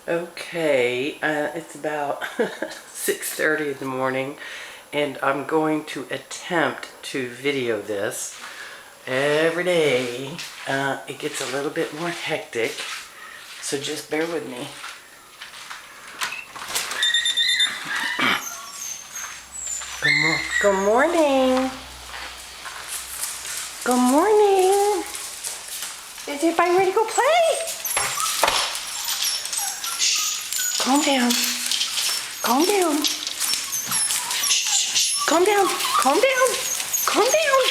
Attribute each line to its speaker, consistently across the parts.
Speaker 1: Okay, it's about 6:30 in the morning, and I'm going to attempt to video this every day. It gets a little bit more hectic, so just bear with me. Good morning. Good morning. Is everybody ready to go play? Calm down. Calm down. Shh. Calm down. Calm down. Calm down.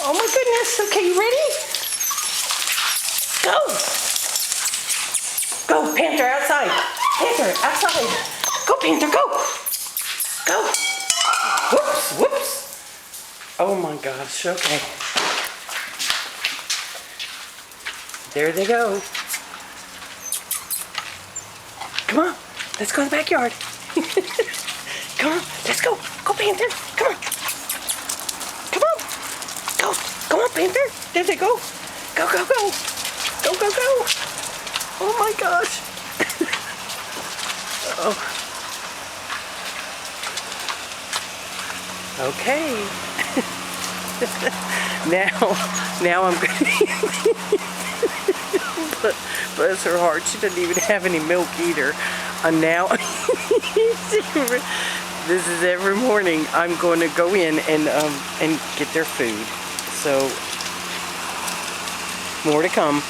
Speaker 1: Oh my goodness. Okay, you ready? Go. Go, Panther, outside. Panther, outside. Go, Panther, go. Go. Whoops, whoops. Oh my gosh, okay. There they go. Come on, let's go to the backyard. Come on, let's go. Go, Panther. Come on. Come on. Go. Come on, Panther. There they go. Go, go, go. Go, go, go. Oh my gosh. Oh. Okay. now I'm going bless her heart, she doesn't even have any milk either. And now, this is every morning. I'm going to go in and get their food. So, more to come.